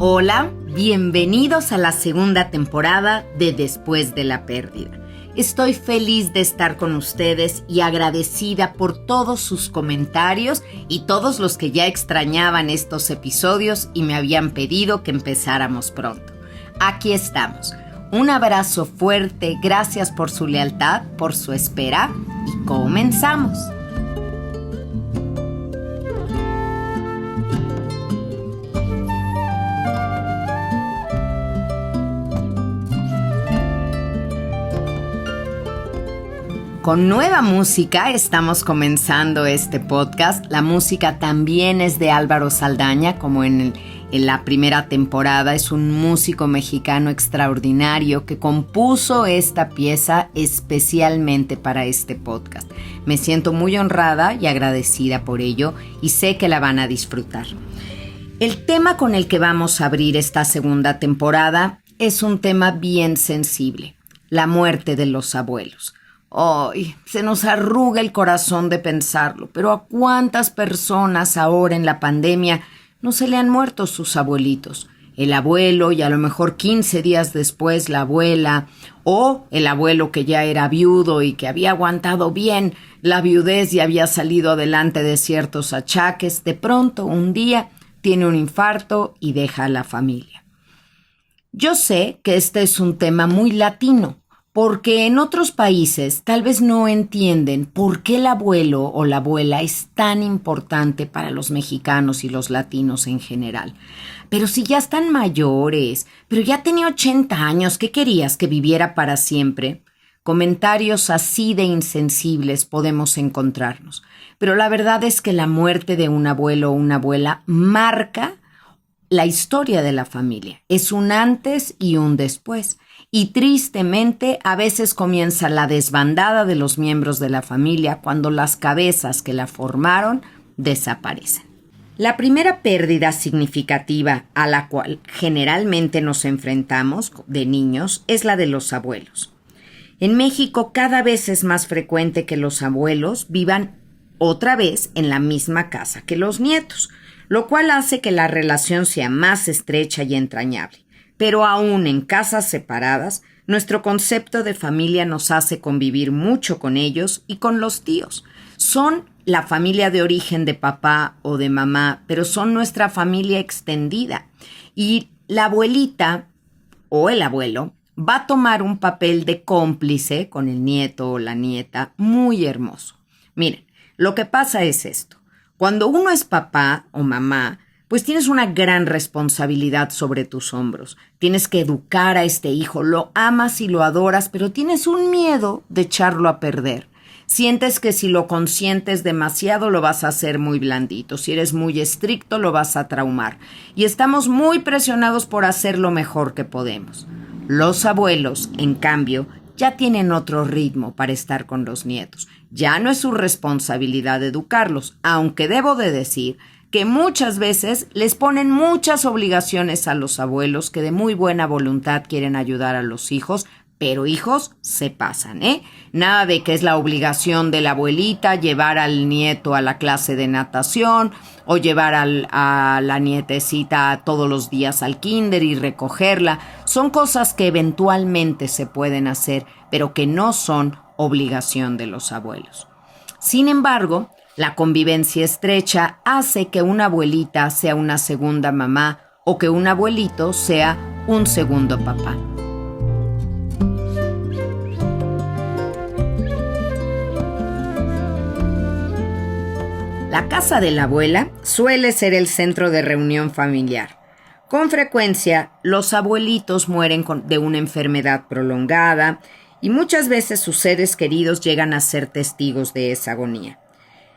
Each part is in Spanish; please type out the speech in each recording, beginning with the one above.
Hola, bienvenidos a la segunda temporada de Después de la Pérdida. Estoy feliz de estar con ustedes y agradecida por todos sus comentarios y todos los que ya extrañaban estos episodios y me habían pedido que empezáramos pronto. Aquí estamos. Un abrazo fuerte, gracias por su lealtad, por su espera y comenzamos. Con nueva música estamos comenzando este podcast. La música también es de Álvaro Saldaña, como en la primera temporada. Es un músico mexicano extraordinario que compuso esta pieza especialmente para este podcast. Me siento muy honrada y agradecida por ello y sé que la van a disfrutar. El tema con el que vamos a abrir esta segunda temporada es un tema bien sensible: la muerte de los abuelos. ¡Ay! Se nos arruga el corazón de pensarlo, pero ¿a cuántas personas ahora en la pandemia no se le han muerto sus abuelitos? El abuelo y a lo mejor 15 días después la abuela, o el abuelo que ya era viudo y que había aguantado bien la viudez y había salido adelante de ciertos achaques, de pronto un día tiene un infarto y deja a la familia. Yo sé que este es un tema muy latino, porque en otros países tal vez no entienden por qué el abuelo o la abuela es tan importante para los mexicanos y los latinos en general. Pero si ya están mayores, pero ya tenía 80 años, ¿qué querías? ¿Que viviera para siempre? Comentarios así de insensibles podemos encontrarnos. Pero la verdad es que la muerte de un abuelo o una abuela marca la historia de la familia. Es un antes y un después. Y tristemente, a veces comienza la desbandada de los miembros de la familia cuando las cabezas que la formaron desaparecen. La primera pérdida significativa a la cual generalmente nos enfrentamos de niños es la de los abuelos. En México cada vez es más frecuente que los abuelos vivan otra vez en la misma casa que los nietos, lo cual hace que la relación sea más estrecha y entrañable. Pero aún en casas separadas, nuestro concepto de familia nos hace convivir mucho con ellos y con los tíos. Son la familia de origen de papá o de mamá, pero son nuestra familia extendida. Y la abuelita o el abuelo va a tomar un papel de cómplice con el nieto o la nieta muy hermoso. Miren, lo que pasa es esto. Cuando uno es papá o mamá, pues tienes una gran responsabilidad sobre tus hombros. Tienes que educar a este hijo, lo amas y lo adoras, pero tienes un miedo de echarlo a perder. Sientes que si lo consientes demasiado lo vas a hacer muy blandito. Si eres muy estricto lo vas a traumar. Y estamos muy presionados por hacer lo mejor que podemos. Los abuelos, en cambio, ya tienen otro ritmo para estar con los nietos. Ya no es su responsabilidad educarlos, aunque debo de decir que muchas veces les ponen muchas obligaciones a los abuelos que de muy buena voluntad quieren ayudar a los hijos, pero hijos se pasan, ¿eh? Nada de que es la obligación de la abuelita llevar al nieto a la clase de natación o llevar a la nietecita todos los días al kinder y recogerla. Son cosas que eventualmente se pueden hacer, pero que no son obligación de los abuelos. Sin embargo, la convivencia estrecha hace que una abuelita sea una segunda mamá o que un abuelito sea un segundo papá. La casa de la abuela suele ser el centro de reunión familiar. Con frecuencia, los abuelitos mueren de una enfermedad prolongada y muchas veces sus seres queridos llegan a ser testigos de esa agonía.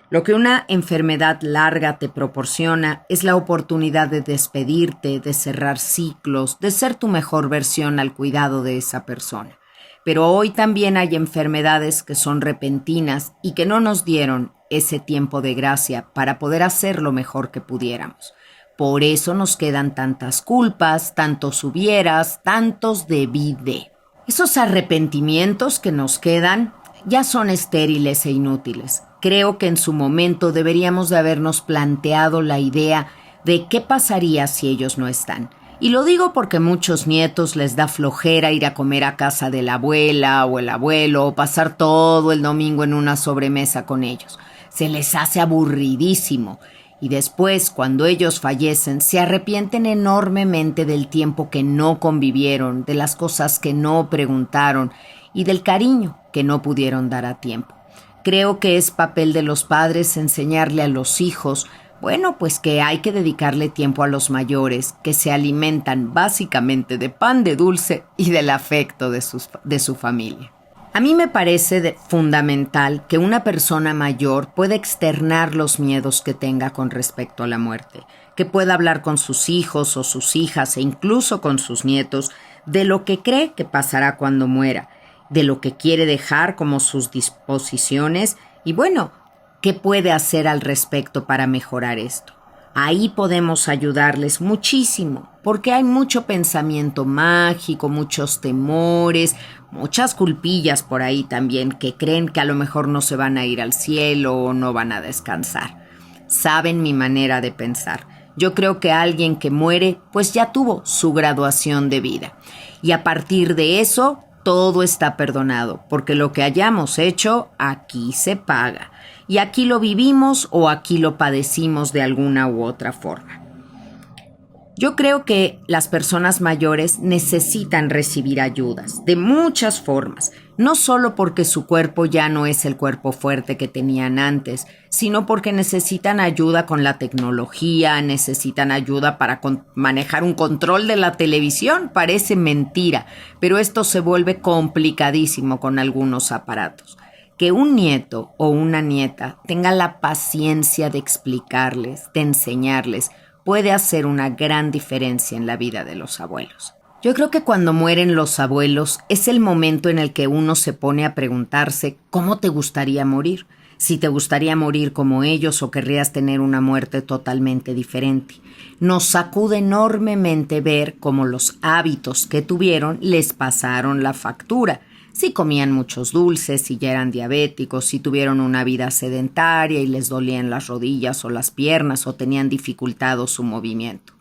Lo que una enfermedad larga te proporciona es la oportunidad de despedirte, de cerrar ciclos, de ser tu mejor versión al cuidado de esa persona. Pero hoy también hay enfermedades que son repentinas y que no nos dieron ese tiempo de gracia para poder hacer lo mejor que pudiéramos. Por eso nos quedan tantas culpas, tantos hubieras, tantos debí de. Esos arrepentimientos que nos quedan ya son estériles e inútiles. Creo que en su momento deberíamos de habernos planteado la idea de qué pasaría si ellos no están. Y lo digo porque muchos nietos les da flojera ir a comer a casa de la abuela o el abuelo o pasar todo el domingo en una sobremesa con ellos. Se les hace aburridísimo. Y después, cuando ellos fallecen, se arrepienten enormemente del tiempo que no convivieron, de las cosas que no preguntaron y del cariño que no pudieron dar a tiempo. Creo que es papel de los padres enseñarle a los hijos, bueno, pues que hay que dedicarle tiempo a los mayores, que se alimentan básicamente de pan de dulce y del afecto de su familia. A mí me parece fundamental que una persona mayor pueda externar los miedos que tenga con respecto a la muerte, que pueda hablar con sus hijos o sus hijas e incluso con sus nietos de lo que cree que pasará cuando muera, de lo que quiere dejar como sus disposiciones y bueno, qué puede hacer al respecto para mejorar esto. Ahí podemos ayudarles muchísimo, porque hay mucho pensamiento mágico, muchos temores, muchas culpillas por ahí también que creen que a lo mejor no se van a ir al cielo o no van a descansar. Saben mi manera de pensar. Yo creo que alguien que muere, pues ya tuvo su graduación de vida. Y a partir de eso, todo está perdonado, porque lo que hayamos hecho, aquí se paga. Y aquí lo vivimos o aquí lo padecimos de alguna u otra forma. Yo creo que las personas mayores necesitan recibir ayudas de muchas formas, no solo porque su cuerpo ya no es el cuerpo fuerte que tenían antes, sino porque necesitan ayuda con la tecnología, necesitan ayuda para manejar un control de la televisión. Parece mentira, pero esto se vuelve complicadísimo con algunos aparatos. Que un nieto o una nieta tenga la paciencia de explicarles, de enseñarles, puede hacer una gran diferencia en la vida de los abuelos. Yo creo que cuando mueren los abuelos es el momento en el que uno se pone a preguntarse ¿cómo te gustaría morir? Si te gustaría morir como ellos o querrías tener una muerte totalmente diferente. Nos sacude enormemente ver cómo los hábitos que tuvieron les pasaron la factura. Si comían muchos dulces, si ya eran diabéticos, si tuvieron una vida sedentaria y les dolían las rodillas o las piernas o tenían dificultado su movimiento.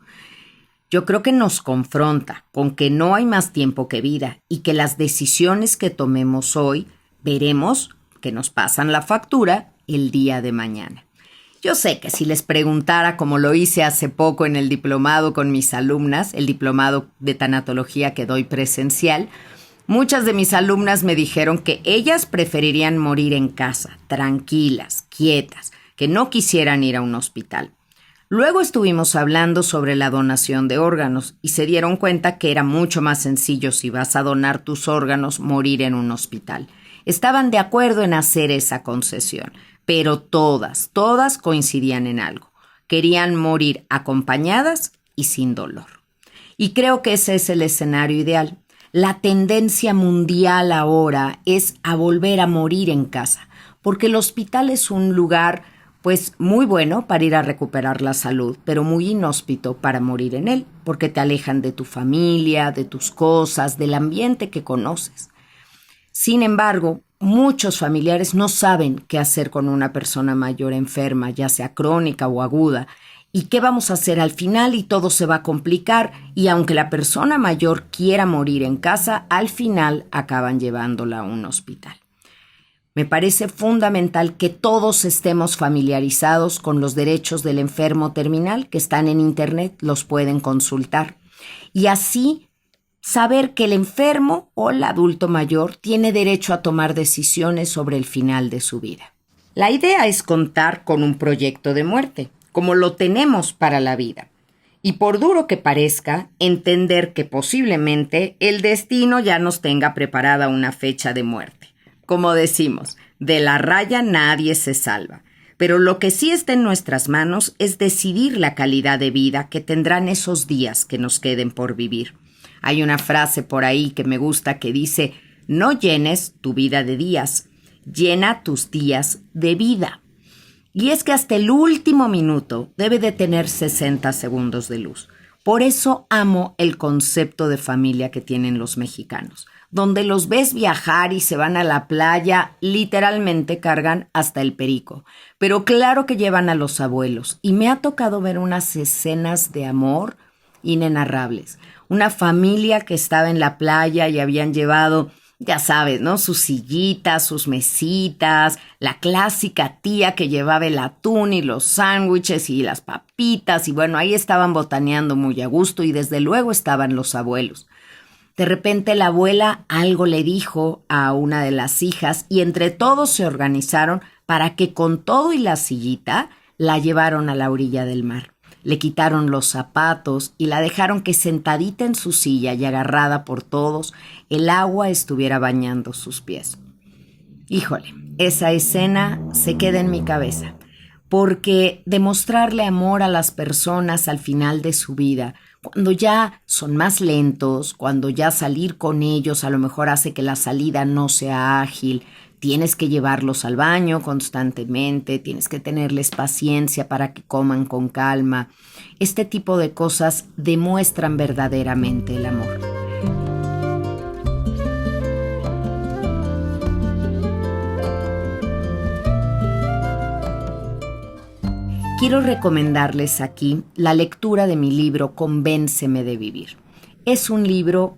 Yo creo que nos confronta con que no hay más tiempo que vida y que las decisiones que tomemos hoy veremos que nos pasan la factura el día de mañana. Yo sé que si les preguntara, como lo hice hace poco en el diplomado con mis alumnas, el diplomado de tanatología que doy presencial, muchas de mis alumnas me dijeron que ellas preferirían morir en casa, tranquilas, quietas, que no quisieran ir a un hospital. Luego estuvimos hablando sobre la donación de órganos y se dieron cuenta que era mucho más sencillo si vas a donar tus órganos morir en un hospital. Estaban de acuerdo en hacer esa concesión, pero todas coincidían en algo. Querían morir acompañadas y sin dolor. Y creo que ese es el escenario ideal. La tendencia mundial ahora es a volver a morir en casa, porque el hospital es un lugar pues muy bueno para ir a recuperar la salud, pero muy inhóspito para morir en él, porque te alejan de tu familia, de tus cosas, del ambiente que conoces. Sin embargo, muchos familiares no saben qué hacer con una persona mayor enferma, ya sea crónica o aguda, y qué vamos a hacer al final y todo se va a complicar y aunque la persona mayor quiera morir en casa, al final acaban llevándola a un hospital. Me parece fundamental que todos estemos familiarizados con los derechos del enfermo terminal que están en internet, los pueden consultar y así saber que el enfermo o el adulto mayor tiene derecho a tomar decisiones sobre el final de su vida. La idea es contar con un proyecto de muerte, como lo tenemos para la vida. Y por duro que parezca, entender que posiblemente el destino ya nos tenga preparada una fecha de muerte. Como decimos, de la raya nadie se salva. Pero lo que sí está en nuestras manos es decidir la calidad de vida que tendrán esos días que nos queden por vivir. Hay una frase por ahí que me gusta que dice, no llenes tu vida de días, llena tus días de vida. Y es que hasta el último minuto debe de tener 60 segundos de luz. Por eso amo el concepto de familia que tienen los mexicanos, donde los ves viajar y se van a la playa, literalmente cargan hasta el perico. Pero claro que llevan a los abuelos y me ha tocado ver unas escenas de amor inenarrables. Una familia que estaba en la playa y habían llevado, ya sabes, ¿no? Sus sillitas, sus mesitas, la clásica tía que llevaba el atún y los sándwiches y las papitas, y bueno, ahí estaban botaneando muy a gusto, y desde luego estaban los abuelos. De repente la abuela algo le dijo a una de las hijas y entre todos se organizaron para que con todo y la sillita la llevaron a la orilla del mar. Le quitaron los zapatos y la dejaron que sentadita en su silla y agarrada por todos, el agua estuviera bañando sus pies. Híjole, esa escena se queda en mi cabeza, porque demostrarle amor a las personas al final de su vida, cuando ya son más lentos, cuando ya salir con ellos a lo mejor hace que la salida no sea ágil, tienes que llevarlos al baño constantemente, tienes que tenerles paciencia para que coman con calma. Este tipo de cosas demuestran verdaderamente el amor. Quiero recomendarles aquí la lectura de mi libro Convénceme de vivir. Es un libro,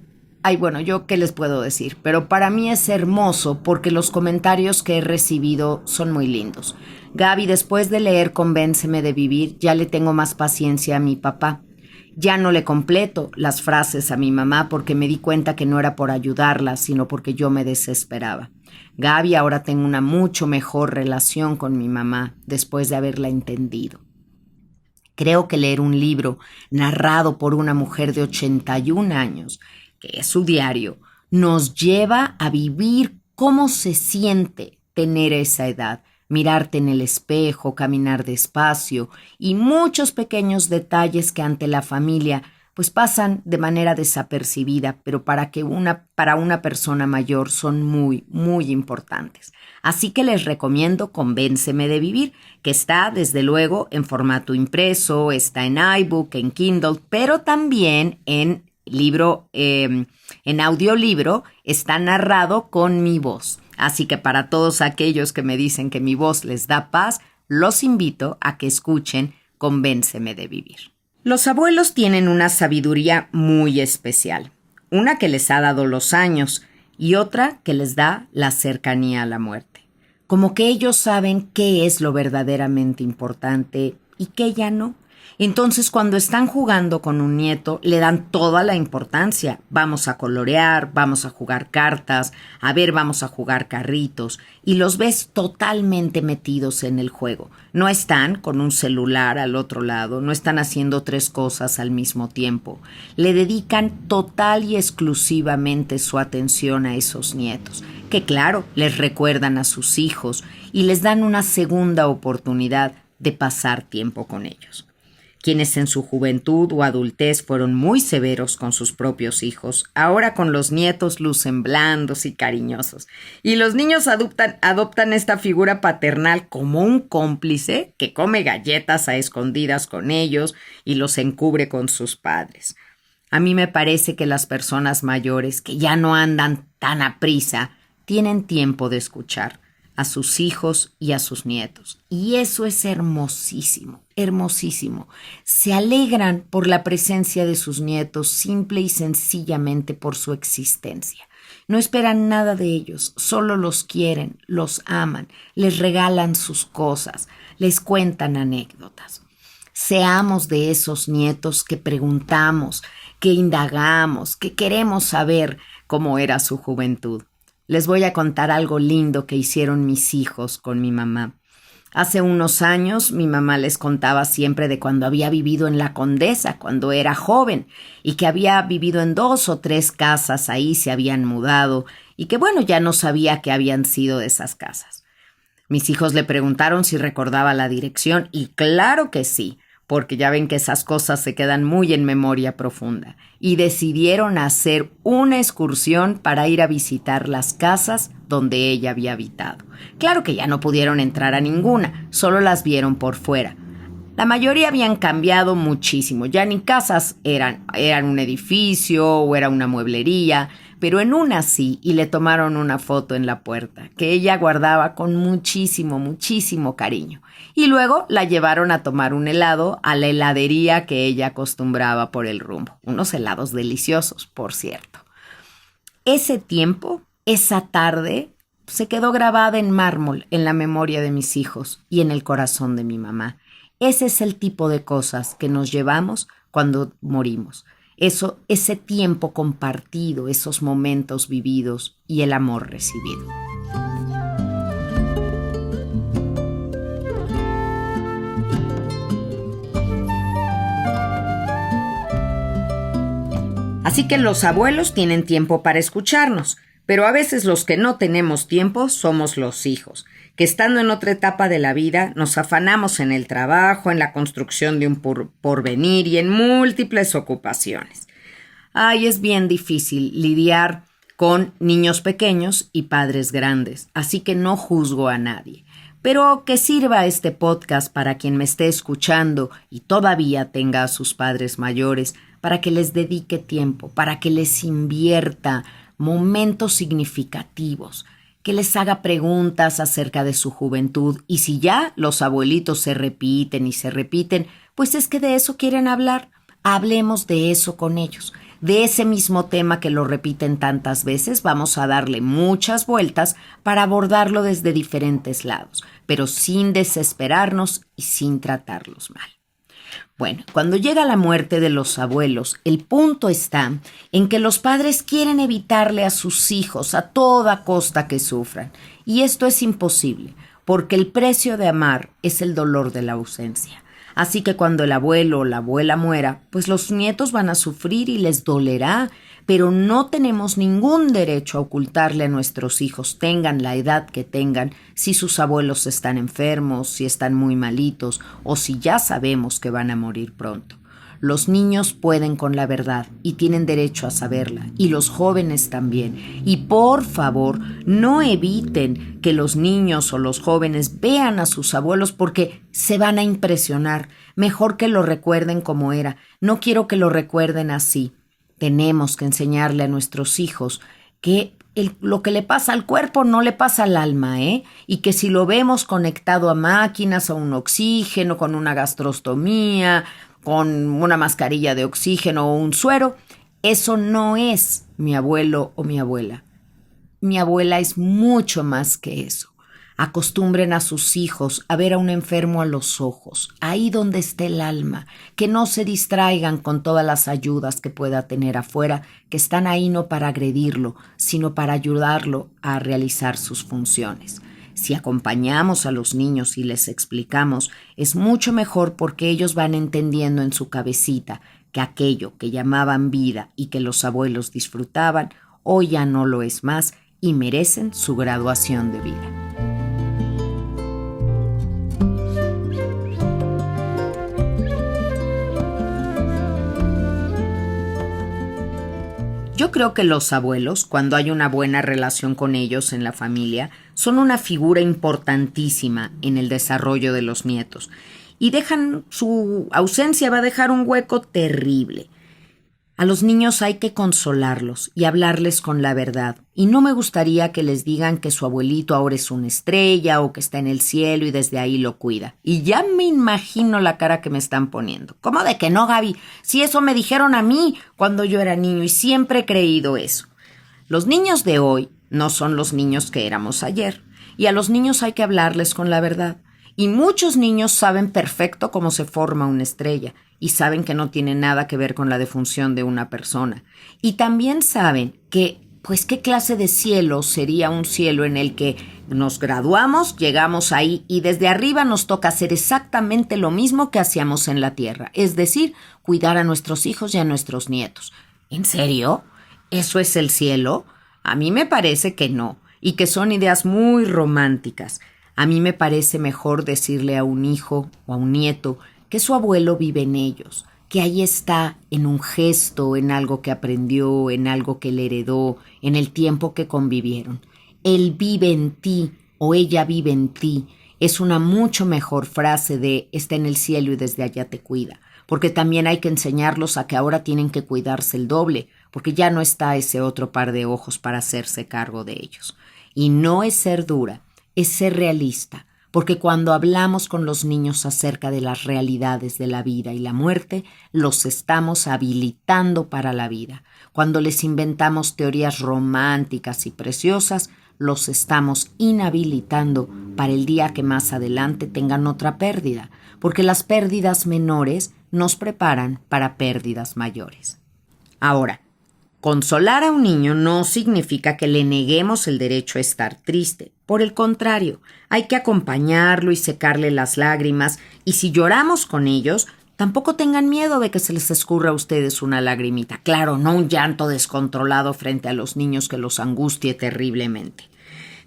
yo qué les puedo decir, pero para mí es hermoso porque los comentarios que he recibido son muy lindos. Gaby, después de leer Convénceme de vivir, ya le tengo más paciencia a mi papá. Ya no le completo las frases a mi mamá porque me di cuenta que no era por ayudarla, sino porque yo me desesperaba. Gaby, ahora tengo una mucho mejor relación con mi mamá después de haberla entendido. Creo que leer un libro narrado por una mujer de 81 años, que es su diario, nos lleva a vivir cómo se siente tener esa edad, mirarte en el espejo, caminar despacio y muchos pequeños detalles que ante la familia pues pasan de manera desapercibida, pero para una persona mayor son muy, muy importantes. Así que les recomiendo Convénceme de vivir, que está desde luego en formato impreso, está en iBook, en Kindle, pero también en libro, en audiolibro, está narrado con mi voz. Así que para todos aquellos que me dicen que mi voz les da paz, los invito a que escuchen Convénceme de vivir. Los abuelos tienen una sabiduría muy especial, una que les ha dado los años y otra que les da la cercanía a la muerte. Como que ellos saben qué es lo verdaderamente importante y qué ya no. Entonces, cuando están jugando con un nieto, le dan toda la importancia. Vamos a colorear, vamos a jugar cartas, vamos a jugar carritos. Y los ves totalmente metidos en el juego. No están con un celular al otro lado, no están haciendo 3 cosas al mismo tiempo. Le dedican total y exclusivamente su atención a esos nietos, que claro, les recuerdan a sus hijos y les dan una segunda oportunidad de pasar tiempo con ellos. Quienes en su juventud o adultez fueron muy severos con sus propios hijos, ahora con los nietos lucen blandos y cariñosos. Y los niños adoptan esta figura paternal como un cómplice que come galletas a escondidas con ellos y los encubre con sus padres. A mí me parece que las personas mayores, que ya no andan tan aprisa, tienen tiempo de escuchar a sus hijos y a sus nietos. Y eso es hermosísimo, hermosísimo. Se alegran por la presencia de sus nietos simple y sencillamente por su existencia. No esperan nada de ellos, solo los quieren, los aman, les regalan sus cosas, les cuentan anécdotas. Seamos de esos nietos que preguntamos, que indagamos, que queremos saber cómo era su juventud. Les voy a contar algo lindo que hicieron mis hijos con mi mamá. Hace unos años mi mamá les contaba siempre de cuando había vivido en La Condesa, cuando era joven, y que había vivido en 2 o 3 casas, ahí se habían mudado, y que ya no sabía qué habían sido de esas casas. Mis hijos le preguntaron si recordaba la dirección, y claro que sí, porque ya ven que esas cosas se quedan muy en memoria profunda, y decidieron hacer una excursión para ir a visitar las casas donde ella había habitado. Claro que ya no pudieron entrar a ninguna, solo las vieron por fuera. La mayoría habían cambiado muchísimo, ya ni casas eran un edificio o era una mueblería, pero en una sí, y le tomaron una foto en la puerta, que ella guardaba con muchísimo, muchísimo cariño. Y luego la llevaron a tomar un helado a la heladería que ella acostumbraba por el rumbo. Unos helados deliciosos, por cierto. Ese tiempo, esa tarde, se quedó grabada en mármol en la memoria de mis hijos y en el corazón de mi mamá. Ese es el tipo de cosas que nos llevamos cuando morimos. Ese tiempo compartido, esos momentos vividos y el amor recibido. Así que los abuelos tienen tiempo para escucharnos, pero a veces los que no tenemos tiempo somos los hijos, que estando en otra etapa de la vida nos afanamos en el trabajo, en la construcción de un porvenir y en múltiples ocupaciones. Ay, es bien difícil lidiar con niños pequeños y padres grandes, así que no juzgo a nadie. Pero que sirva este podcast para quien me esté escuchando y todavía tenga a sus padres mayores, para que les dedique tiempo, para que les invierta momentos significativos, que les haga preguntas acerca de su juventud. Y si ya los abuelitos se repiten y se repiten, pues es que de eso quieren hablar. Hablemos de eso con ellos. De ese mismo tema que lo repiten tantas veces, vamos a darle muchas vueltas para abordarlo desde diferentes lados, pero sin desesperarnos y sin tratarlos mal. Bueno, cuando llega la muerte de los abuelos, el punto está en que los padres quieren evitarle a sus hijos a toda costa que sufran. Y esto es imposible, porque el precio de amar es el dolor de la ausencia. Así que cuando el abuelo o la abuela muera, pues los nietos van a sufrir y les dolerá, pero no tenemos ningún derecho a ocultarle a nuestros hijos, tengan la edad que tengan, si sus abuelos están enfermos, si están muy malitos o si ya sabemos que van a morir pronto. Los niños pueden con la verdad y tienen derecho a saberla, y los jóvenes también. Y por favor, no eviten que los niños o los jóvenes vean a sus abuelos porque se van a impresionar. Mejor que lo recuerden como era. No quiero que lo recuerden así. Tenemos que enseñarle a nuestros hijos que lo que le pasa al cuerpo no le pasa al alma, y que si lo vemos conectado a máquinas, a un oxígeno, con una gastrostomía, con una mascarilla de oxígeno o un suero, eso no es mi abuelo o mi abuela. Mi abuela es mucho más que eso. Acostumbren a sus hijos a ver a un enfermo a los ojos, ahí donde esté el alma, que no se distraigan con todas las ayudas que pueda tener afuera, que están ahí no para agredirlo, sino para ayudarlo a realizar sus funciones. Si acompañamos a los niños y les explicamos, es mucho mejor porque ellos van entendiendo en su cabecita que aquello que llamaban vida y que los abuelos disfrutaban, hoy ya no lo es más y merecen su graduación de vida. Yo creo que los abuelos, cuando hay una buena relación con ellos en la familia, son una figura importantísima en el desarrollo de los nietos y su ausencia va a dejar un hueco terrible. A los niños hay que consolarlos y hablarles con la verdad. Y no me gustaría que les digan que su abuelito ahora es una estrella o que está en el cielo y desde ahí lo cuida. Y ya me imagino la cara que me están poniendo. ¿Cómo de que no, Gaby? Si eso me dijeron a mí cuando yo era niño y siempre he creído eso. Los niños de hoy no son los niños que éramos ayer. Y a los niños hay que hablarles con la verdad. Y muchos niños saben perfecto cómo se forma una estrella y saben que no tiene nada que ver con la defunción de una persona. Y también saben que, pues, qué clase de cielo sería un cielo en el que nos graduamos, llegamos ahí y desde arriba nos toca hacer exactamente lo mismo que hacíamos en la tierra, es decir, cuidar a nuestros hijos y a nuestros nietos. ¿En serio? ¿Eso es el cielo? A mí me parece que no, y que son ideas muy románticas. A mí me parece mejor decirle a un hijo o a un nieto que su abuelo vive en ellos, que ahí está en un gesto, en algo que aprendió, en algo que le heredó, en el tiempo que convivieron. Él vive en ti o ella vive en ti Es una mucho mejor frase de está en el cielo y desde allá te cuida, porque también hay que enseñarlos a que ahora tienen que cuidarse el doble, porque ya no está ese otro par de ojos para hacerse cargo de ellos. Y no es ser dura, es ser realista, porque cuando hablamos con los niños acerca de las realidades de la vida y la muerte, los estamos habilitando para la vida. Cuando les inventamos teorías románticas y preciosas, los estamos inhabilitando para el día que más adelante tengan otra pérdida, porque las pérdidas menores nos preparan para pérdidas mayores. Ahora, consolar a un niño no significa que le neguemos el derecho a estar triste. Por el contrario, hay que acompañarlo y secarle las lágrimas, y si lloramos con ellos, tampoco tengan miedo de que se les escurra a ustedes una lagrimita. Claro, no un llanto descontrolado frente a los niños que los angustie terriblemente.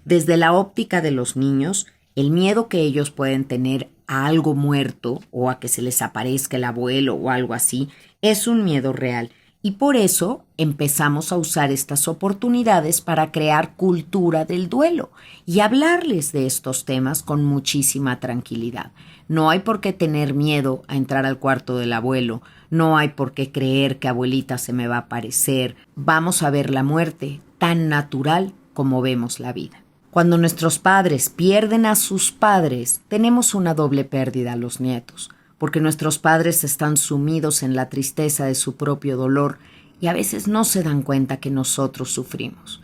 Desde la óptica de los niños, el miedo que ellos pueden tener a algo muerto o a que se les aparezca el abuelo o algo así, es un miedo real. Y por eso empezamos a usar estas oportunidades para crear cultura del duelo y hablarles de estos temas con muchísima tranquilidad. No hay por qué tener miedo a entrar al cuarto del abuelo, no hay por qué creer que abuelita se me va a aparecer. Vamos a ver la muerte tan natural como vemos la vida. Cuando nuestros padres pierden a sus padres, tenemos una doble pérdida a los nietos, porque nuestros padres están sumidos en la tristeza de su propio dolor y a veces no se dan cuenta que nosotros sufrimos.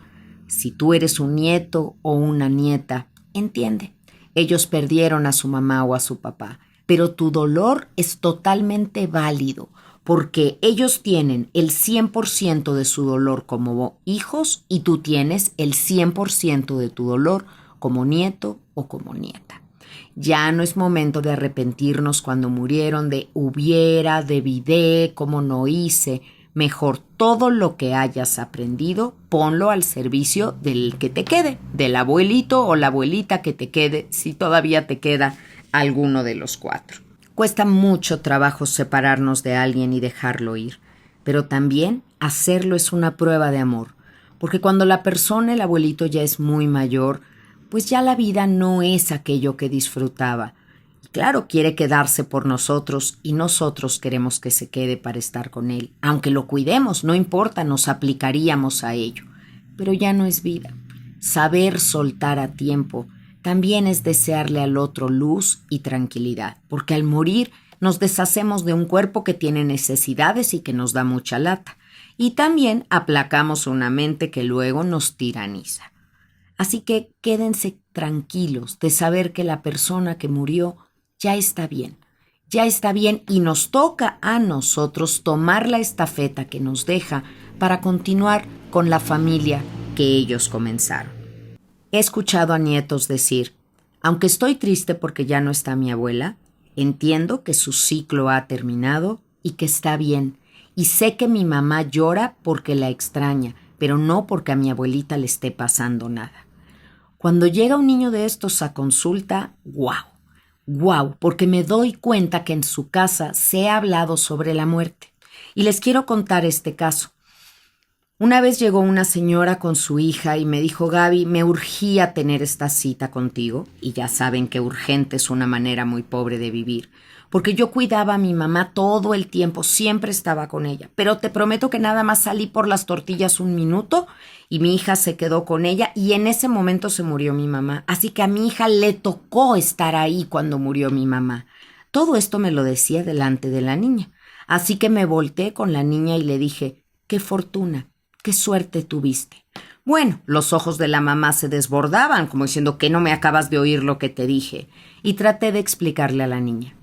Si tú eres un nieto o una nieta, entiende, ellos perdieron a su mamá o a su papá, pero tu dolor es totalmente válido, porque ellos tienen el 100% de su dolor como hijos y tú tienes el 100% de tu dolor como nieto o como nieta. Ya no es momento de arrepentirnos cuando murieron, de hubiera, debí, cómo no hice. Mejor todo lo que hayas aprendido, ponlo al servicio del que te quede, del abuelito o la abuelita que te quede, si todavía te queda alguno de los cuatro. Cuesta mucho trabajo separarnos de alguien y dejarlo ir, pero también hacerlo es una prueba de amor, porque cuando la persona, el abuelito, ya es muy mayor, pues ya la vida no es aquello que disfrutaba. Y claro, quiere quedarse por nosotros y nosotros queremos que se quede para estar con él. Aunque lo cuidemos, no importa, nos aplicaríamos a ello. Pero ya no es vida. Saber soltar a tiempo también es desearle al otro luz y tranquilidad, porque al morir nos deshacemos de un cuerpo que tiene necesidades y que nos da mucha lata. Y también aplacamos una mente que luego nos tiraniza. Así que quédense tranquilos de saber que la persona que murió ya está bien y nos toca a nosotros tomar la estafeta que nos deja para continuar con la familia que ellos comenzaron. He escuchado a nietos decir, aunque estoy triste porque ya no está mi abuela, entiendo que su ciclo ha terminado y que está bien, y sé que mi mamá llora porque la extraña, pero no porque a mi abuelita le esté pasando nada. Cuando llega un niño de estos a consulta, ¡guau! Porque me doy cuenta que en su casa se ha hablado sobre la muerte. Y les quiero contar este caso. Una vez llegó una señora con su hija y me dijo, Gaby, me urgía tener esta cita contigo. Y ya saben que urgente es una manera muy pobre de vivir. Porque yo cuidaba a mi mamá todo el tiempo, siempre estaba con ella. Pero te prometo que nada más salí por las tortillas un minuto y mi hija se quedó con ella y en ese momento se murió mi mamá. Así que a mi hija le tocó estar ahí cuando murió mi mamá. Todo esto me lo decía delante de la niña. Así que me volteé con la niña y le dije, qué fortuna, qué suerte tuviste. Bueno, los ojos de la mamá se desbordaban, como diciendo que no me acabas de oír lo que te dije. Y traté de explicarle a la niña.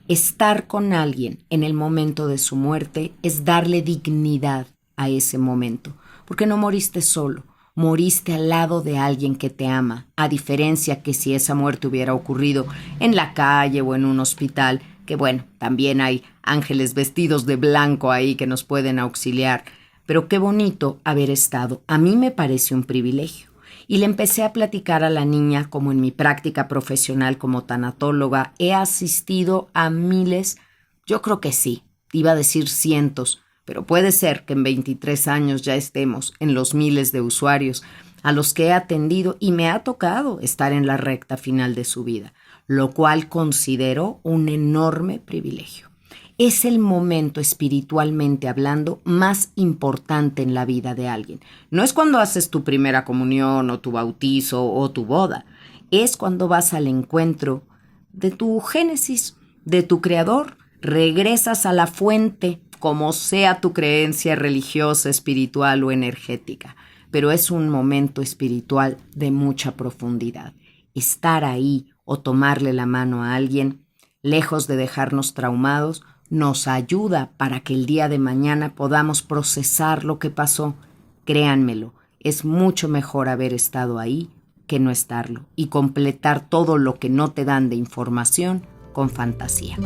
Estar con alguien en el momento de su muerte es darle dignidad a ese momento, porque no moriste solo, moriste al lado de alguien que te ama, a diferencia que si esa muerte hubiera ocurrido en la calle o en un hospital, que bueno, también hay ángeles vestidos de blanco ahí que nos pueden auxiliar, pero qué bonito haber estado. A mí me parece un privilegio. Y le empecé a platicar a la niña como en mi práctica profesional como tanatóloga he asistido a miles, yo creo que sí, iba a decir cientos, pero puede ser que en 23 años ya estemos en los miles de usuarios a los que he atendido y me ha tocado estar en la recta final de su vida. lo cual considero un enorme privilegio. Es el momento, espiritualmente hablando, más importante en la vida de alguien. No es cuando haces tu primera comunión o tu bautizo o tu boda. Es cuando vas al encuentro de tu génesis, de tu creador. Regresas a la fuente, como sea tu creencia religiosa, espiritual o energética. Pero es un momento espiritual de mucha profundidad. Estar ahí o tomarle la mano a alguien, lejos de dejarnos traumados, nos ayuda para que el día de mañana podamos procesar lo que pasó. Créanmelo, es mucho mejor haber estado ahí que no estarlo y completar todo lo que no te dan de información con fantasía.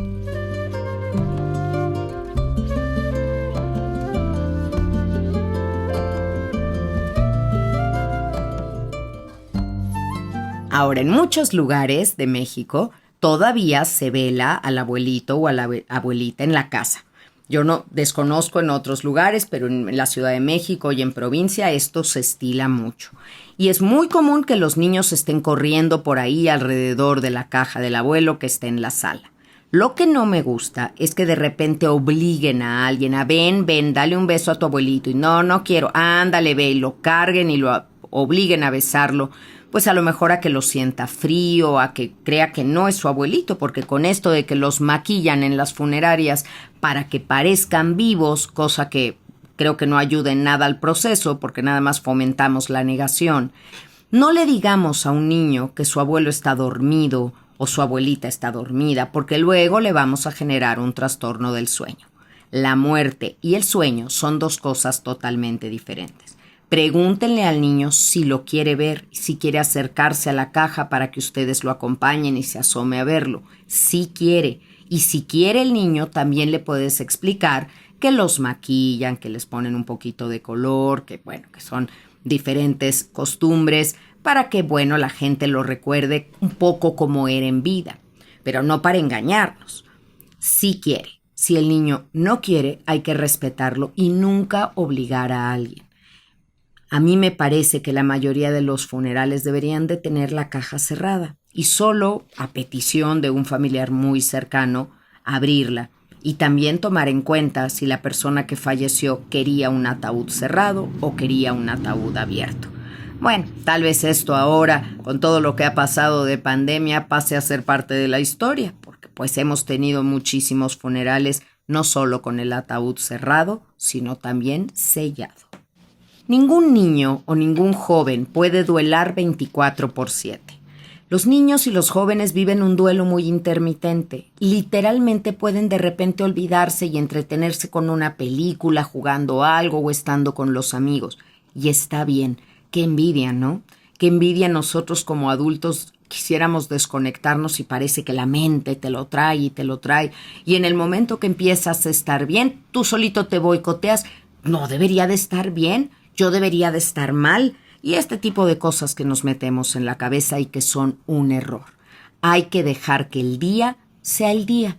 Ahora, en muchos lugares de México todavía se vela al abuelito o a la abuelita en la casa. Yo no desconozco en otros lugares, pero en la Ciudad de México y en provincia esto se estila mucho. Y es muy común que los niños estén corriendo por ahí alrededor de la caja del abuelo que está en la sala. Lo que no me gusta es que de repente obliguen a alguien a ven, dale un beso a tu abuelito. Y no quiero, ándale, ve, y lo carguen y lo obliguen a besarlo. Pues a lo mejor a que lo sienta frío, a que crea que no es su abuelito, porque con esto de que los maquillan en las funerarias para que parezcan vivos, cosa que creo que no ayuda en nada al proceso, porque nada más fomentamos la negación. No le digamos a un niño que su abuelo está dormido o su abuelita está dormida, porque luego le vamos a generar un trastorno del sueño. La muerte y el sueño son dos cosas totalmente diferentes. Pregúntenle al niño si lo quiere ver, si quiere acercarse a la caja para que ustedes lo acompañen y se asome a verlo. Si quiere. Y si quiere el niño, también le puedes explicar que los maquillan, que les ponen un poquito de color, que son diferentes costumbres para que, la gente lo recuerde un poco como era en vida. Pero no para engañarnos. Si quiere. Si el niño no quiere, hay que respetarlo y nunca obligar a alguien. A mí me parece que la mayoría de los funerales deberían de tener la caja cerrada y solo, a petición de un familiar muy cercano, abrirla y también tomar en cuenta si la persona que falleció quería un ataúd cerrado o quería un ataúd abierto. Bueno, tal vez esto ahora, con todo lo que ha pasado de pandemia, pase a ser parte de la historia, porque pues hemos tenido muchísimos funerales, no solo con el ataúd cerrado, sino también sellado. Ningún niño o ningún joven puede duelar 24/7. Los niños y los jóvenes viven un duelo muy intermitente. Literalmente pueden de repente olvidarse y entretenerse con una película, jugando algo o estando con los amigos. Y está bien. Qué envidia, ¿no? Qué envidia nosotros como adultos quisiéramos desconectarnos y parece que la mente te lo trae y te lo trae. Y en el momento que empiezas a estar bien, tú solito te boicoteas. No debería de estar bien. Yo debería de estar mal, y este tipo de cosas que nos metemos en la cabeza y que son un error. Hay que dejar que el día sea el día.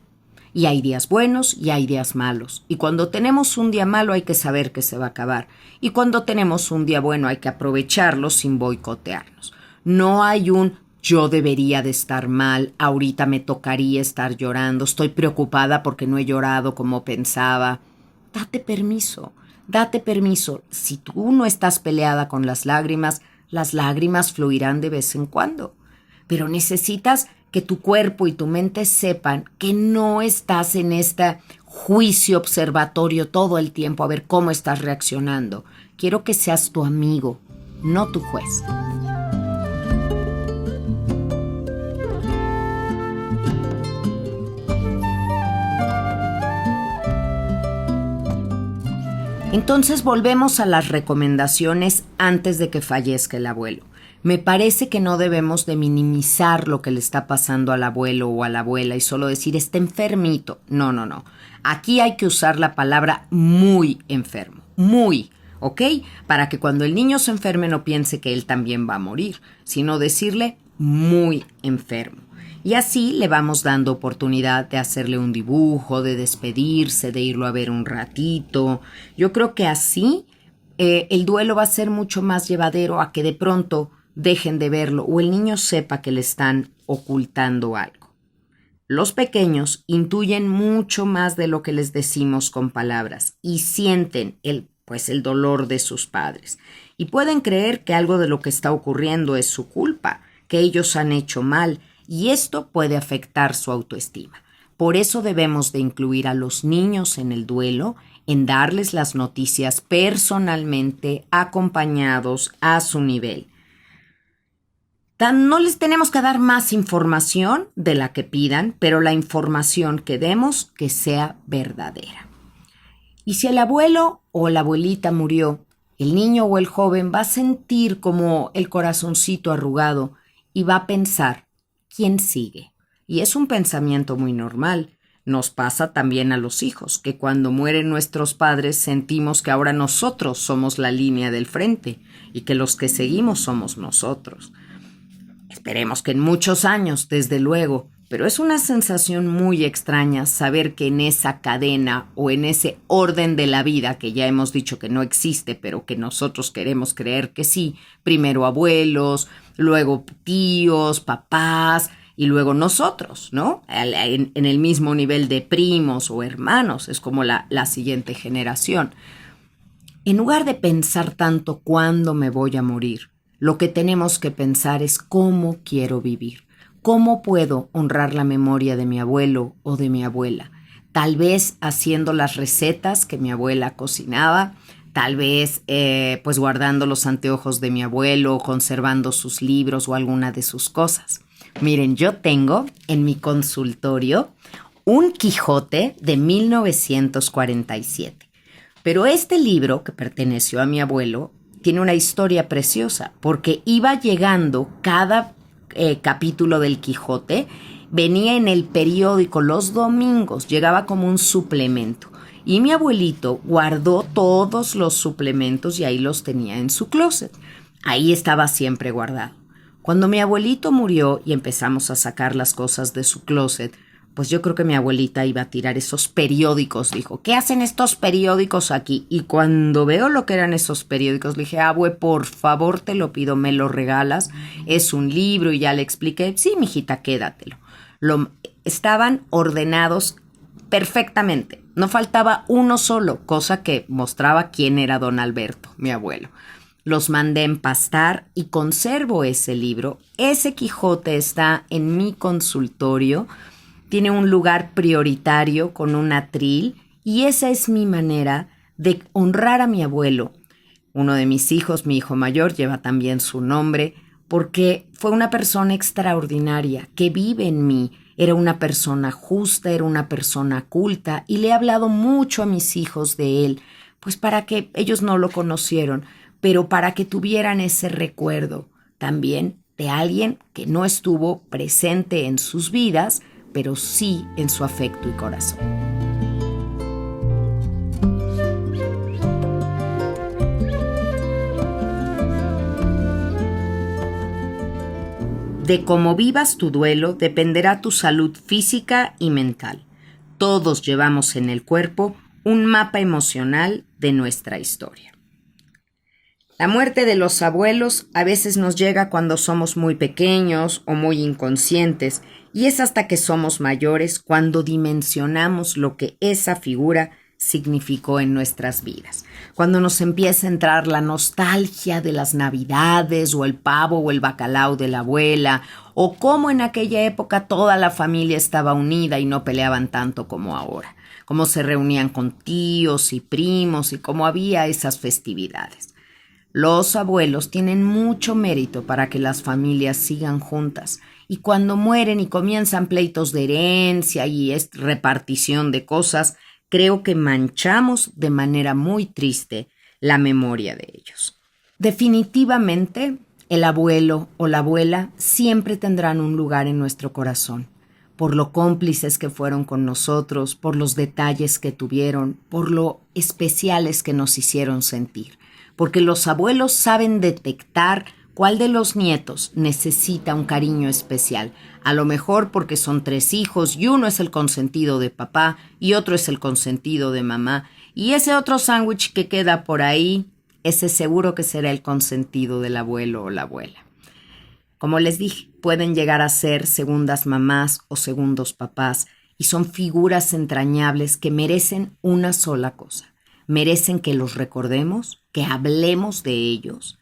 Y hay días buenos y hay días malos. Y cuando tenemos un día malo hay que saber que se va a acabar. Y cuando tenemos un día bueno hay que aprovecharlo sin boicotearnos. No hay un yo debería de estar mal, ahorita me tocaría estar llorando, estoy preocupada porque no he llorado como pensaba. Date permiso. Date permiso. Si tú no estás peleada con las lágrimas fluirán de vez en cuando. Pero necesitas que tu cuerpo y tu mente sepan que no estás en este juicio observatorio todo el tiempo a ver cómo estás reaccionando. Quiero que seas tu amigo, no tu juez. Entonces volvemos a las recomendaciones antes de que fallezca el abuelo. Me parece que no debemos de minimizar lo que le está pasando al abuelo o a la abuela y solo decir está enfermito. No. Aquí hay que usar la palabra muy enfermo, muy, ¿ok? Para que cuando el niño se enferme no piense que él también va a morir, sino decirle muy enfermo. Y así le vamos dando oportunidad de hacerle un dibujo, de despedirse, de irlo a ver un ratito. Yo creo que así el duelo va a ser mucho más llevadero a que de pronto dejen de verlo o el niño sepa que le están ocultando algo. Los pequeños intuyen mucho más de lo que les decimos con palabras y sienten el dolor de sus padres. Y pueden creer que algo de lo que está ocurriendo es su culpa, que ellos han hecho mal, y esto puede afectar su autoestima. Por eso debemos de incluir a los niños en el duelo, en darles las noticias personalmente, acompañados a su nivel. No les tenemos que dar más información de la que pidan, pero la información que demos que sea verdadera. Y si el abuelo o la abuelita murió, el niño o el joven va a sentir como el corazoncito arrugado y va a pensar, ¿quién sigue? Y es un pensamiento muy normal. Nos pasa también a los hijos, que cuando mueren nuestros padres sentimos que ahora nosotros somos la línea del frente y que los que seguimos somos nosotros. Esperemos que en muchos años, desde luego, pero es una sensación muy extraña saber que en esa cadena o en ese orden de la vida que ya hemos dicho que no existe, pero que nosotros queremos creer que sí, primero abuelos, luego tíos, papás y luego nosotros, ¿no? En el mismo nivel de primos o hermanos, es como la siguiente generación. En lugar de pensar tanto cuándo me voy a morir, lo que tenemos que pensar es cómo quiero vivir. ¿Cómo puedo honrar la memoria de mi abuelo o de mi abuela? Tal vez haciendo las recetas que mi abuela cocinaba, tal vez guardando los anteojos de mi abuelo, conservando sus libros o alguna de sus cosas. Miren, yo tengo en mi consultorio un Quijote de 1947. Pero este libro, que perteneció a mi abuelo, tiene una historia preciosa, porque iba llegando cada capítulo del Quijote, venía en el periódico los domingos, llegaba como un suplemento. Y mi abuelito guardó todos los suplementos y ahí los tenía en su closet. Ahí estaba siempre guardado. Cuando mi abuelito murió y empezamos a sacar las cosas de su closet, pues yo creo que mi abuelita iba a tirar esos periódicos. Dijo, ¿qué hacen estos periódicos aquí? Y cuando veo lo que eran esos periódicos, le dije, abue, por favor, te lo pido, me lo regalas. Es un libro y ya le expliqué. Sí, mijita, quédatelo. Estaban ordenados perfectamente. No faltaba uno solo, cosa que mostraba quién era don Alberto, mi abuelo. Los mandé empastar y conservo ese libro. Ese Quijote está en mi consultorio. Tiene un lugar prioritario con un atril y esa es mi manera de honrar a mi abuelo. Uno de mis hijos, mi hijo mayor, lleva también su nombre porque fue una persona extraordinaria que vive en mí. Era una persona justa, era una persona culta y le he hablado mucho a mis hijos de él, pues para que ellos no lo conocieron, pero para que tuvieran ese recuerdo también de alguien que no estuvo presente en sus vidas, pero sí en su afecto y corazón. De cómo vivas tu duelo dependerá tu salud física y mental. Todos llevamos en el cuerpo un mapa emocional de nuestra historia. La muerte de los abuelos a veces nos llega cuando somos muy pequeños o muy inconscientes, y es hasta que somos mayores cuando dimensionamos lo que esa figura significó en nuestras vidas. Cuando nos empieza a entrar la nostalgia de las navidades o el pavo o el bacalao de la abuela, o cómo en aquella época toda la familia estaba unida y no peleaban tanto como ahora, cómo se reunían con tíos y primos y cómo había esas festividades. Los abuelos tienen mucho mérito para que las familias sigan juntas y cuando mueren y comienzan pleitos de herencia y repartición de cosas, creo que manchamos de manera muy triste la memoria de ellos. Definitivamente, el abuelo o la abuela siempre tendrán un lugar en nuestro corazón, por lo cómplices que fueron con nosotros, por los detalles que tuvieron, por lo especiales que nos hicieron sentir. Porque los abuelos saben detectar cuál de los nietos necesita un cariño especial. A lo mejor porque son 3 hijos y uno es el consentido de papá y otro es el consentido de mamá. Y ese otro sándwich que queda por ahí, ese seguro que será el consentido del abuelo o la abuela. Como les dije, pueden llegar a ser segundas mamás o segundos papás y son figuras entrañables que merecen una sola cosa. Merecen que los recordemos, que hablemos de ellos,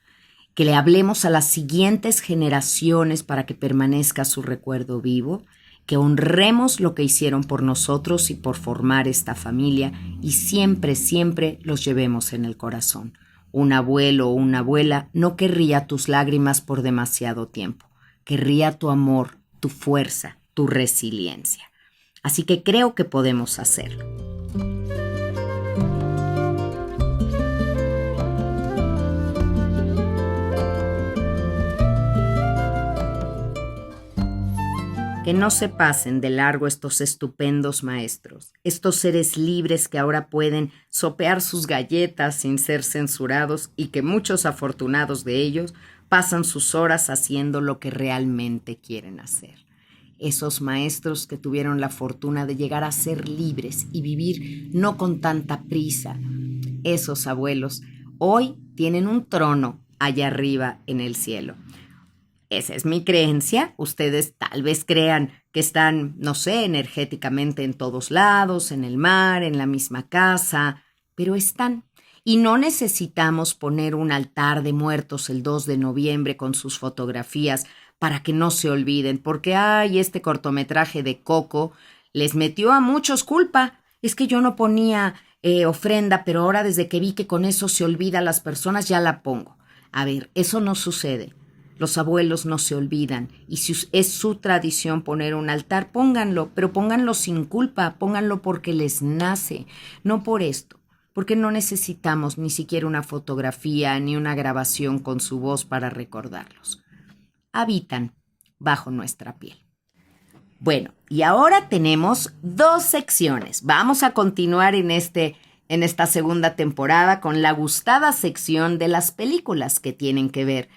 que le hablemos a las siguientes generaciones para que permanezca su recuerdo vivo, que honremos lo que hicieron por nosotros y por formar esta familia y siempre, siempre los llevemos en el corazón. Un abuelo o una abuela no querría tus lágrimas por demasiado tiempo, querría tu amor, tu fuerza, tu resiliencia. Así que creo que podemos hacerlo. Que no se pasen de largo estos estupendos maestros, estos seres libres que ahora pueden sopear sus galletas sin ser censurados y que muchos afortunados de ellos pasan sus horas haciendo lo que realmente quieren hacer. Esos maestros que tuvieron la fortuna de llegar a ser libres y vivir no con tanta prisa. Esos abuelos hoy tienen un trono allá arriba en el cielo. Esa es mi creencia. Ustedes tal vez crean que están, no sé, energéticamente en todos lados, en el mar, en la misma casa, pero están. Y no necesitamos poner un altar de muertos el 2 de noviembre con sus fotografías para que no se olviden, porque este cortometraje de Coco les metió a muchos culpa. Es que yo no ponía ofrenda, pero ahora desde que vi que con eso se olvida a las personas, ya la pongo. A ver, eso no sucede. Los abuelos no se olvidan y si es su tradición poner un altar, pónganlo, pero pónganlo sin culpa, pónganlo porque les nace, no por esto, porque no necesitamos ni siquiera una fotografía ni una grabación con su voz para recordarlos. Habitan bajo nuestra piel. Bueno, y ahora tenemos 2 secciones. Vamos a continuar en esta segunda temporada con la gustada sección de las películas que tienen que ver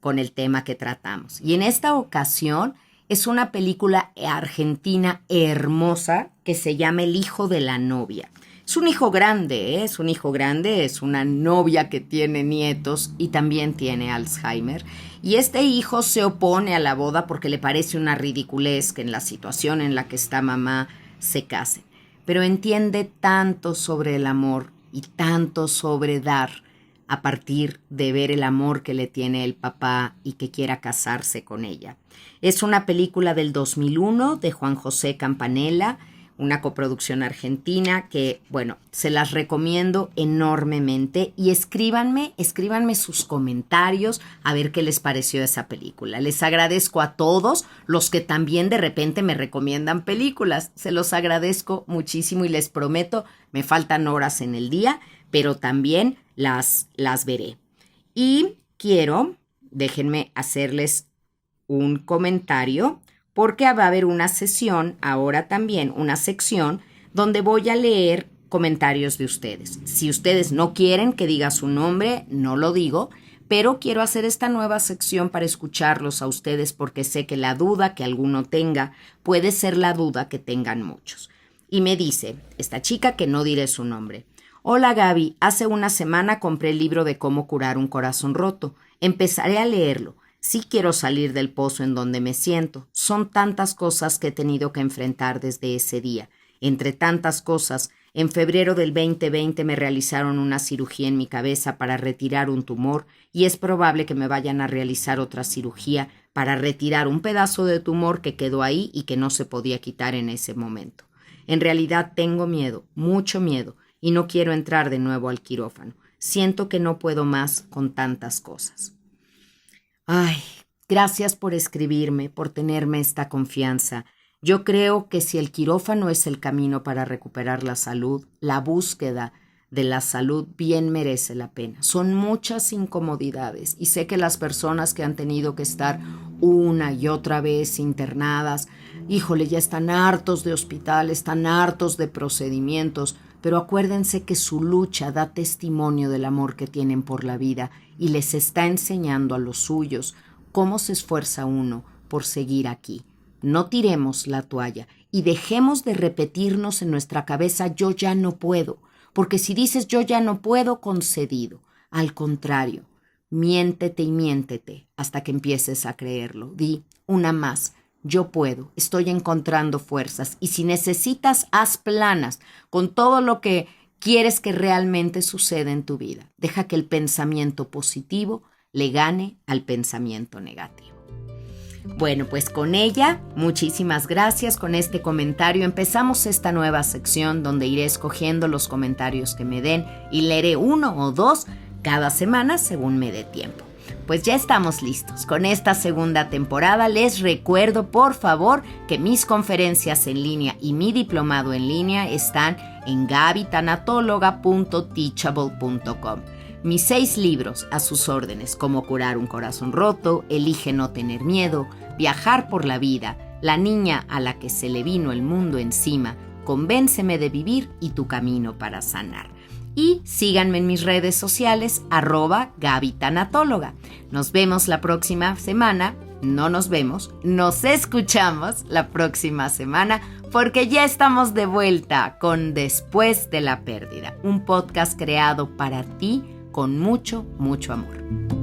con el tema que tratamos. Y en esta ocasión es una película argentina hermosa que se llama El hijo de la novia. Es un hijo grande, es una novia que tiene nietos y también tiene Alzheimer. Y este hijo se opone a la boda porque le parece una ridiculez que en la situación en la que está mamá se casen. Pero entiende tanto sobre el amor y tanto sobre dar a partir de ver el amor que le tiene el papá y que quiera casarse con ella. Es una película del 2001 de Juan José Campanella, una coproducción argentina que, bueno, se las recomiendo enormemente y escríbanme sus comentarios a ver qué les pareció esa película. Les agradezco a todos los que también de repente me recomiendan películas. Se los agradezco muchísimo y les prometo, me faltan horas en el día, pero también las veré. Y déjenme hacerles un comentario, porque va a haber una sesión, ahora también una sección, donde voy a leer comentarios de ustedes. Si ustedes no quieren que diga su nombre, no lo digo, pero quiero hacer esta nueva sección para escucharlos a ustedes porque sé que la duda que alguno tenga puede ser la duda que tengan muchos. Y me dice esta chica, que no diré su nombre: hola Gaby, hace una semana compré el libro de cómo curar un corazón roto. Empezaré a leerlo. Sí quiero salir del pozo en donde me siento. Son tantas cosas que he tenido que enfrentar desde ese día. Entre tantas cosas, en febrero del 2020 me realizaron una cirugía en mi cabeza para retirar un tumor y es probable que me vayan a realizar otra cirugía para retirar un pedazo de tumor que quedó ahí y que no se podía quitar en ese momento. En realidad tengo miedo, mucho miedo, y no quiero entrar de nuevo al quirófano. Siento que no puedo más con tantas cosas. Ay, gracias por escribirme, por tenerme esta confianza. Yo creo que si el quirófano es el camino para recuperar la salud, la búsqueda de la salud bien merece la pena. Son muchas incomodidades y sé que las personas que han tenido que estar una y otra vez internadas, híjole, ya están hartos de hospitales, están hartos de procedimientos, pero acuérdense que su lucha da testimonio del amor que tienen por la vida y les está enseñando a los suyos cómo se esfuerza uno por seguir aquí. No tiremos la toalla y dejemos de repetirnos en nuestra cabeza yo ya no puedo, porque si dices yo ya no puedo, concedido. Al contrario, Miéntete y miéntete hasta que empieces a creerlo. Di una más. Yo puedo, estoy encontrando fuerzas. Y si necesitas, haz planas con todo lo que quieres que realmente suceda en tu vida. Deja que el pensamiento positivo le gane al pensamiento negativo. Bueno, pues con ella, muchísimas gracias. Con este comentario empezamos esta nueva sección donde iré escogiendo los comentarios que me den y leeré 1 o 2 cada semana según me dé tiempo. Pues ya estamos listos con esta segunda temporada. Les recuerdo, por favor, que mis conferencias en línea y mi diplomado en línea están en gabitanatóloga.teachable.com. Mis 6 libros a sus órdenes: Cómo curar un corazón roto, Elige no tener miedo, Viajar por la vida, La niña a la que se le vino el mundo encima, Convénceme de vivir y Tu camino para sanar. Y síganme en mis redes sociales, @gabitanatóloga. Nos vemos la próxima semana. No nos vemos, nos escuchamos la próxima semana, porque ya estamos de vuelta con Después de la Pérdida, un podcast creado para ti con mucho, mucho amor.